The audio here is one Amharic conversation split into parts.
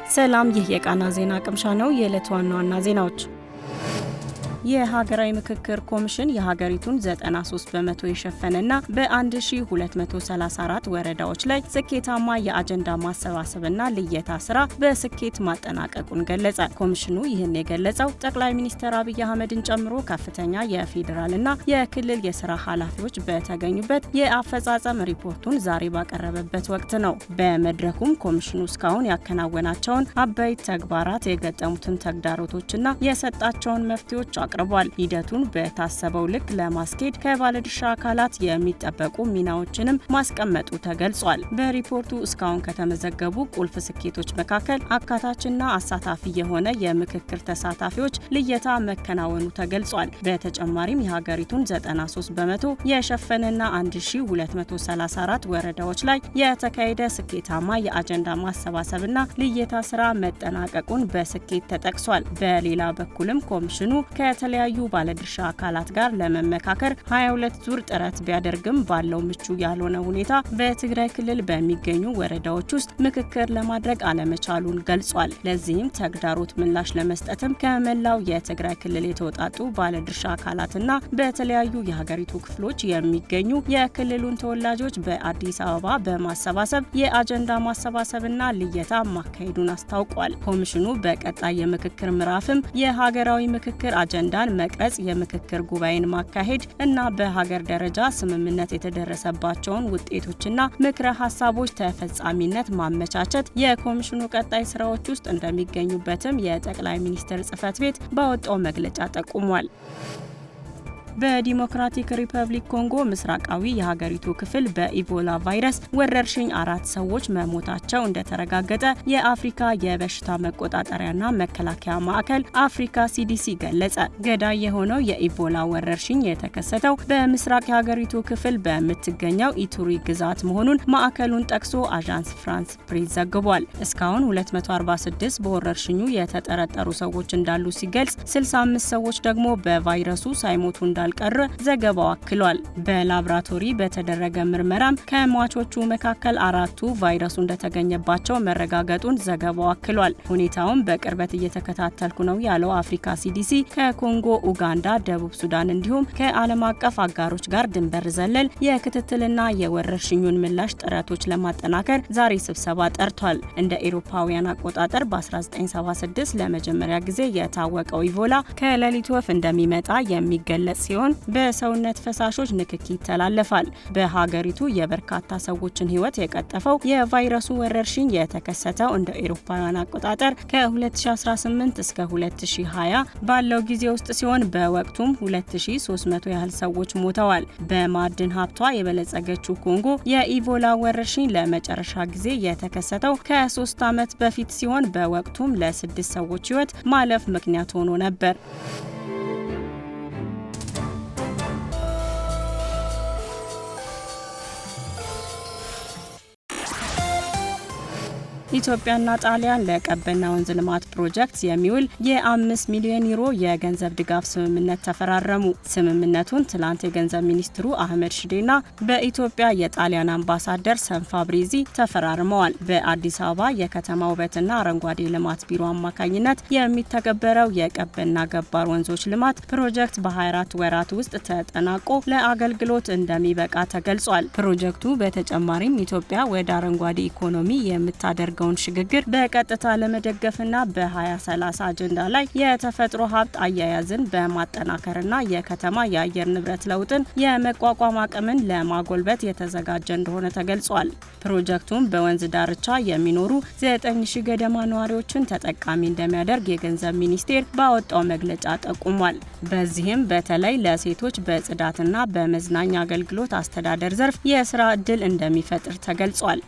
ሰላም፣ ይህ የቃና ዜና ቅምሻ ነው። የዕለቱ ዋና ዋና ዜናዎች። የሀገራዊ ምክክር ኮሚሽን የሀገሪቱን 93 በመቶ የሸፈነና በ1234 ወረዳዎች ላይ ስኬታማ የአጀንዳ ማሰባሰብና ልየታ ስራ በስኬት ማጠናቀቁን ገለጸ። ኮሚሽኑ ይህን የገለጸው ጠቅላይ ሚኒስትር አብይ አህመድን ጨምሮ ከፍተኛ የፌዴራልና የክልል የስራ ኃላፊዎች በተገኙበት የአፈጻጸም ሪፖርቱን ዛሬ ባቀረበበት ወቅት ነው። በመድረኩም ኮሚሽኑ እስካሁን ያከናወናቸውን አበይት ተግባራት፣ የገጠሙትን ተግዳሮቶችና የሰጣቸውን መፍትሄዎች አቅርቧል። ሂደቱን በታሰበው ልክ ለማስኬድ ከባለድርሻ አካላት የሚጠበቁ ሚናዎችንም ማስቀመጡ ተገልጿል። በሪፖርቱ እስካሁን ከተመዘገቡ ቁልፍ ስኬቶች መካከል አካታችና አሳታፊ የሆነ የምክክር ተሳታፊዎች ልየታ መከናወኑ ተገልጿል። በተጨማሪም የሀገሪቱን 93 በመቶ የሸፈነና 1234 ወረዳዎች ላይ የተካሄደ ስኬታማ የአጀንዳ ማሰባሰብና ልየታ ስራ መጠናቀቁን በስኬት ተጠቅሷል። በሌላ በኩልም ኮሚሽኑ ከተለያዩ ባለድርሻ አካላት ጋር ለመመካከር 22 ዙር ጥረት ቢያደርግም ባለው ምቹ ያልሆነ ሁኔታ በትግራይ ክልል በሚገኙ ወረዳዎች ውስጥ ምክክር ለማድረግ አለመቻሉን ገልጿል። ለዚህም ተግዳሮት ምላሽ ለመስጠትም ከመላው የትግራይ ክልል የተውጣጡ ባለድርሻ አካላትና በተለያዩ የሀገሪቱ ክፍሎች የሚገኙ የክልሉን ተወላጆች በአዲስ አበባ በማሰባሰብ የአጀንዳ ማሰባሰብና ልየታ ማካሄዱን አስታውቋል። ኮሚሽኑ በቀጣይ የምክክር ምዕራፍም የሀገራዊ ምክክር አጀንዳን መቅረጽ፣ የምክክር ጉባኤን ማካሄድ እና በሀገር ደረጃ ስምምነት የተደረሰባቸውን ውጤቶችና ምክረ ሀሳቦች ተፈጻሚነት ማመቻቸት የኮሚሽኑ ቀጣይ ስራዎች ውስጥ እንደሚገኙበትም የጠቅላይ ሚኒስትር ጽሕፈት ቤት ባወጣው መግለጫ ጠቁሟል። በዲሞክራቲክ ሪፐብሊክ ኮንጎ ምስራቃዊ የሀገሪቱ ክፍል በኢቦላ ቫይረስ ወረርሽኝ 4 ሰዎች መሞታቸው እንደተረጋገጠ የአፍሪካ የበሽታ መቆጣጠሪያና መከላከያ ማዕከል አፍሪካ CDC ገለጸ። ገዳይ የሆነው የኢቦላ ወረርሽኝ የተከሰተው በምስራቅ የሀገሪቱ ክፍል በምትገኘው ኢቱሪ ግዛት መሆኑን ማዕከሉን ጠቅሶ አዣንስ ፍራንስ ፕሬስ ዘግቧል። እስካሁን 246 በወረርሽኙ የተጠረጠሩ ሰዎች እንዳሉ ሲገልጽ 65 ሰዎች ደግሞ በቫይረሱ ሳይሞቱ እንዳልቀረ ዘገባው አክሏል። በላብራቶሪ በተደረገ ምርመራም ከሟቾቹ መካከል 4ቱ ቫይረሱ እንደተገኘባቸው መረጋገጡን ዘገባው አክሏል። ሁኔታውን በቅርበት እየተከታተልኩ ነው ያለው አፍሪካ CDC ከኮንጎ፣ ኡጋንዳ፣ ደቡብ ሱዳን እንዲሁም ከዓለም አቀፍ አጋሮች ጋር ድንበር ዘለል የክትትልና የወረርሽኙን ምላሽ ጥረቶች ለማጠናከር ዛሬ ስብሰባ ጠርቷል። እንደ ኤሮፓውያን አቆጣጠር በ1976 ለመጀመሪያ ጊዜ የታወቀው ኢቦላ ከሌሊት ወፍ እንደሚመጣ የሚገለጽ ሲሆን በሰውነት ፈሳሾች ንክኪ ይተላለፋል። በሀገሪቱ የበርካታ ሰዎችን ሕይወት የቀጠፈው የቫይረሱ ወረርሽኝ የተከሰተው እንደ አውሮፓውያን አቆጣጠር ከ2018 እስከ 2020 ባለው ጊዜ ውስጥ ሲሆን በወቅቱም 2300 ያህል ሰዎች ሞተዋል። በማዕድን ሀብቷ የበለጸገችው ኮንጎ የኢቦላ ወረርሽኝ ለመጨረሻ ጊዜ የተከሰተው ከ3 ዓመት በፊት ሲሆን በወቅቱም ለ6 ሰዎች ሕይወት ማለፍ ምክንያት ሆኖ ነበር። ኢትዮጵያና ጣሊያን ለቀበና ወንዝ ልማት ፕሮጀክት የሚውል የ5 ሚሊዮን ዩሮ የገንዘብ ድጋፍ ስምምነት ተፈራረሙ። ስምምነቱን ትላንት የገንዘብ ሚኒስትሩ አህመድ ሽዴና በኢትዮጵያ የጣሊያን አምባሳደር ሰንፋብሪዚ ተፈራርመዋል። በአዲስ አበባ የከተማ ውበትና አረንጓዴ ልማት ቢሮ አማካኝነት የሚተገበረው የቀበና ገባር ወንዞች ልማት ፕሮጀክት በ24 ወራት ውስጥ ተጠናቆ ለአገልግሎት እንደሚበቃ ተገልጿል። ፕሮጀክቱ በተጨማሪም ኢትዮጵያ ወደ አረንጓዴ ኢኮኖሚ የምታደርገው ሽግግር በቀጥታ ለመደገፍና በ2030 አጀንዳ ላይ የተፈጥሮ ሀብት አያያዝን በማጠናከርና የከተማ የአየር ንብረት ለውጥን የመቋቋም አቅምን ለማጎልበት የተዘጋጀ እንደሆነ ተገልጿል። ፕሮጀክቱም በወንዝ ዳርቻ የሚኖሩ 9000 ገደማ ነዋሪዎችን ተጠቃሚ እንደሚያደርግ የገንዘብ ሚኒስቴር ባወጣው መግለጫ ጠቁሟል። በዚህም በተለይ ለሴቶች በጽዳትና በመዝናኛ አገልግሎት አስተዳደር ዘርፍ የስራ ዕድል እንደሚፈጥር ተገልጿል።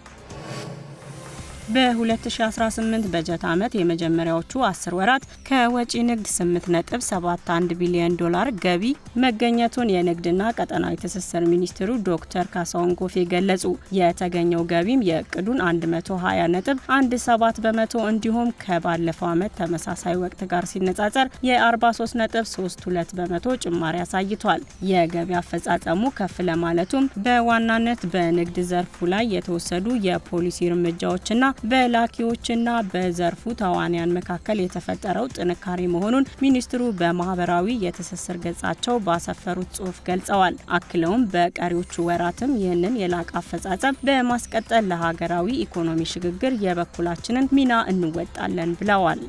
በ2018 በጀት ዓመት የመጀመሪያዎቹ 10 ወራት ከወጪ ንግድ 8.71 ቢሊዮን ዶላር ገቢ መገኘቱን የንግድና ቀጠናዊ ትስስር ሚኒስትሩ ዶክተር ካሳሁን ጎፌ ገለጹ። የተገኘው ገቢም የእቅዱን 120.17 በመቶ እንዲሁም ከባለፈው ዓመት ተመሳሳይ ወቅት ጋር ሲነጻጸር የ43.32 በመቶ ጭማሪ አሳይቷል። የገቢ አፈጻጸሙ ከፍ ለማለቱም በዋናነት በንግድ ዘርፉ ላይ የተወሰዱ የፖሊሲ እርምጃዎችና በላኪዎችና በዘርፉ ተዋንያን መካከል የተፈጠረው ጥንካሬ መሆኑን ሚኒስትሩ በማህበራዊ የትስስር ገጻቸው ባሰፈሩት ጽሑፍ ገልጸዋል። አክለውም በቀሪዎቹ ወራትም ይህንን የላቀ አፈጻጸም በማስቀጠል ለሀገራዊ ኢኮኖሚ ሽግግር የበኩላችንን ሚና እንወጣለን ብለዋል።